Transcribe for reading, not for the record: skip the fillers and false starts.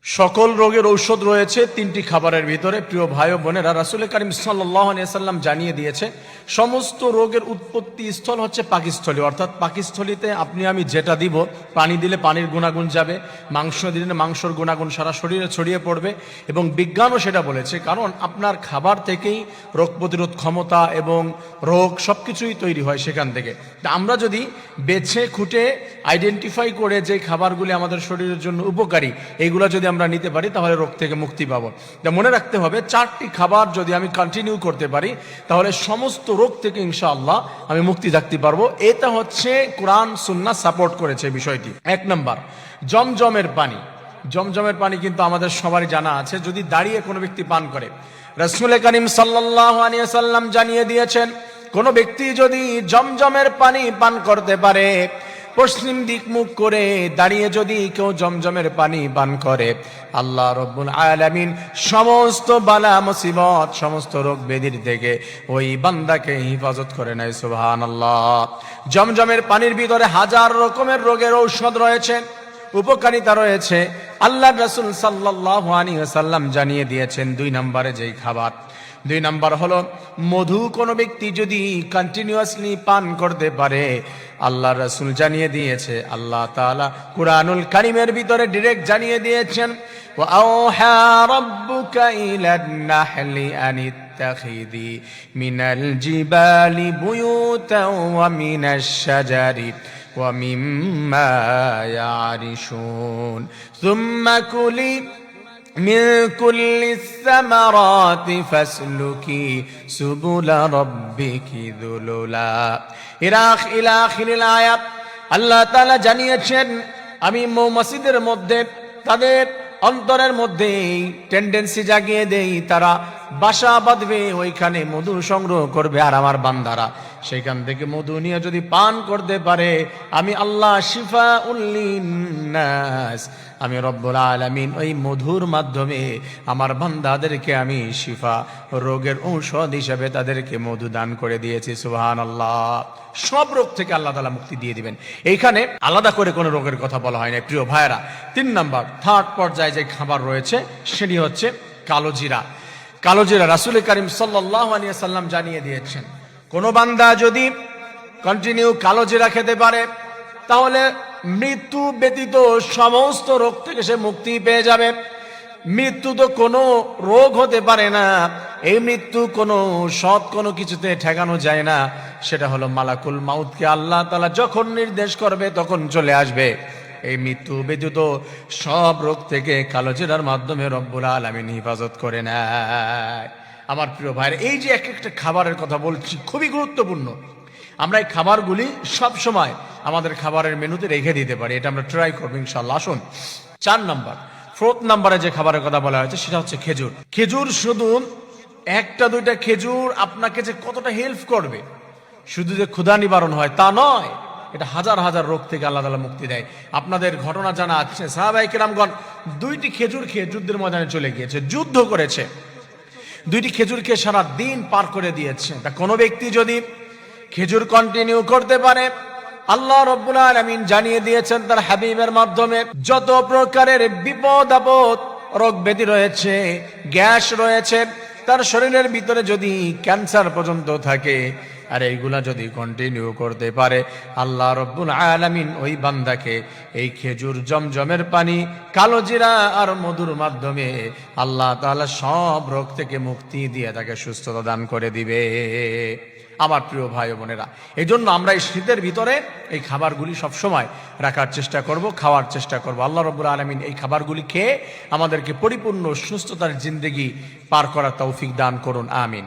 সকল রোগের ঔষধ রয়েছে তিনটি খাবারের ভিতরে। প্রিয় ভাই ও বোনেরা, রাসূল করিম সাল্লাল্লাহু আলাইহি সাল্লাম জানিয়ে দিয়েছে সমস্ত রোগের উৎপত্তি স্থল হচ্ছে পাকস্থলী, অর্থাৎ পাকস্থলীতে আপনি আমি যেটা দিব, পানি দিলে পানির গুণাগুণ যাবে, মাংস দিলে মাংসর গুণাগুণ সারা শরীরে ছড়িয়ে পড়বে। এবং বিজ্ঞানও সেটা বলেছে, কারণ আপনার খাবার থেকেই রোগ প্রতিরোধ ক্ষমতা এবং রোগ সবকিছুই তৈরি হয় সেখান থেকে। তা আমরা যদি বেছে খুঁটে আইডেন্টিফাই করে যে খাবারগুলি আমাদের শরীরের জন্য উপকারী এইগুলো যদি আমরা নিতে পারি তাহলে রোগ থেকে মুক্তি পাবো। তা মনে রাখতে হবে, 4টি খাবার যদি আমি কন্টিনিউ করতে পারি তাহলে সমস্ত রোগ থেকে ইনশাআল্লাহ আমি মুক্তি থাকতে পারবো। এটা হচ্ছে কোরআন সুন্নাহ সাপোর্ট করেছে বিষয়টি। 1 নম্বর, জমজমের পানি। জমজমের পানি কিন্তু আমাদের সবারই জানা আছে, যদি দাঁড়িয়ে কোনো ব্যক্তি পান করে, রাসূল করিম সাল্লাল্লাহু আলাইহি ওয়াসাল্লাম জানিয়ে দিয়েছেন কোনো ব্যক্তি যদি জমজমের পানি পান করতে পারে, পশ্চিম দিক মুখ করে দাঁড়িয়ে যদি কেউ জমজমের পানি পান করে, আল্লাহ রব্বুল আলামিন সমস্ত বালা মুসিবত সমস্ত রোগ ব্যাধির থেকে ওই বান্দাকে হিফাজত করে নেয়। সুবহানাল্লাহ। জমজমের পানির ভিতরে হাজার রকমের রোগের ঔষধ রয়েছে, উপকারিতা রয়েছে। আল্লাহর রাসূল সাল্লাল্লাহু আলাইহি ওয়াসাল্লাম জানিয়ে দিয়েছেন 2 নম্বরে যেই খাবার, 2 নম্বর হলো মধু। কোনো ব্যক্তি যদি কন্টিনিউয়াসলি পান করতে পারে, আল্লাহর রাসূল জানিয়ে দিয়েছে, আল্লাহ তাআলা কুরআনুল কারীমের ভিতরে ডাইরেক্ট জানিয়ে দিয়েছেন, ওয়া আওহা রাব্বুকা ইলান নাহলি আনিত্তাখিযি মিনাল জিবালি বুয়ুতাও ওয়া মিনাশ শাজারি ওয়া মিম্মা ইয়ারিশুন সুম্মা কুলি من كل الثمرات فاسلكي سبل ربك ذللا إلى آخر الآيات। আল্লাহ তাআলা জানিয়েছেন আমি মসজিদের মধ্যে তাদের অন্তরের মধ্যে টেন্ডেন্সি জাগিয়ে দেই, তারা বাসা বাঁধবে, ওইখানে মধু সংগ্রহ করবে, আর আমার বান্দারা সেখান থেকে মধু নিয়ে যদি পান করতে পারে, আমি আল্লাহ শিফাউল লিন্নাস, আমি রব্বুল আলামিন ওই মধুর মাধ্যমে আমার বান্দাদেরকে আমি শিফা, রোগের ঔষধ হিসেবে তাদেরকে মধু দান করে দিয়েছি। সুবহানাল্লাহ। সব রোগ থেকে আল্লাহ তাআলা মুক্তি দিয়ে দিবেন। এইখানে আলাদা করে কোনো রোগের কথা বলা হয় না। প্রিয় ভাইরা, 3 নম্বর, থার্ড পর্যায়ে যে খাবার রয়েছে সেটি হচ্ছে কালো জিরা। কালো জিরা রাসূল করিম সাল্লাল্লাহু আলাইহি ওয়াসাল্লাম জানিয়ে দিয়েছেন কোন বান্দা যদি কন্টিনিউ কালো জিরা খেতে পারে তাহলে মৃত্যু ব্যতীত সমস্ত রোগ থেকে সে মুক্তি পেয়ে যাবে। মৃত্যু তো কোনো রোগ হতে পারে না, এই মৃত্যু কোনো সৎ কোনো কিছুতে ঠেকানো যায় না। সেটা হলো মালাকুল মাউতকে আল্লাহ তাআলা যখন নির্দেশ করবে তখন চলে আসবে। এই মৃত্যু ব্যতীত সব রোগ থেকে কালো জিরার মাধ্যমে রব্বুল আলামিন হিফাজত করে নেয়। আমার প্রিয় ভাইরা, এই যে এক একটা খাবারের কথা বলছি খুবই গুরুত্বপূর্ণ। আমরা এই খাবারগুলি সব সময় আমাদের খাবারের মেনুতে রেখে দিতে পারি, এটা আমরা ট্রাই করবো ইনশাআল্লাহ। আসুন 4 নম্বর, 4th নম্বরে যে খাবারের কথা বলা হয়েছে সেটা হচ্ছে খেজুর। খেজুর শুধু 1-2টা খেজুর আপনাকে যে কতটা হেল্প করবে, শুধু যে ক্ষুধা নিবারণ হয় তা নয়, এটা হাজার হাজার রোগ থেকে আল্লাহ তাআলা মুক্তি দেয়। আপনাদের ঘটনা জানা আছে, সাহাবায়ে কেরামগণ 2টি খেজুর খেয়ে যুদ্ধের ময়দানে চলে গিয়েছে, যুদ্ধ করেছে, 2টি খেজুর খেয়ে সারা দিন পার করে দিয়েছে। তা কোনো ব্যক্তি যদি খেজুর কন্টিনিউ করতে পারে, আল্লাহ রব্বুল আলামিন জানিয়ে দিয়েছেন তার হাবিবের মাধ্যমে যত প্রকারের বিপদ আপদ রোগ ব্যাধি রয়েছে, গ্যাস রয়েছে, তার শরীরের ভিতরে যদি ক্যান্সার পর্যন্ত থাকে, আর এইগুলা যদি কন্টিনিউ করতে পারে, আল্লাহ রব্বুল আলামিন ওই বান্দাকে এই খেজুর, জমজমের পানি, কালো জিরা আর মধুর মাধ্যমে আল্লাহ তাআলা সব রোগ থেকে মুক্তি দিয়ে তাকে সুস্থতা দান করে দিবে। আমার প্রিয় ভাই ও বোনেরা, এই জন্য আমরা এই শীতের ভিতরে এই খাবারগুলি সবসময় রাখার চেষ্টা করব, খাওয়ার চেষ্টা করব। আল্লাহ রব্বুল আলামিন এই খাবারগুলি খেয়ে আমাদেরকে পরিপূর্ণ সুস্থতার জিন্দেগি পার করার তৌফিক দান করুন। আমিন।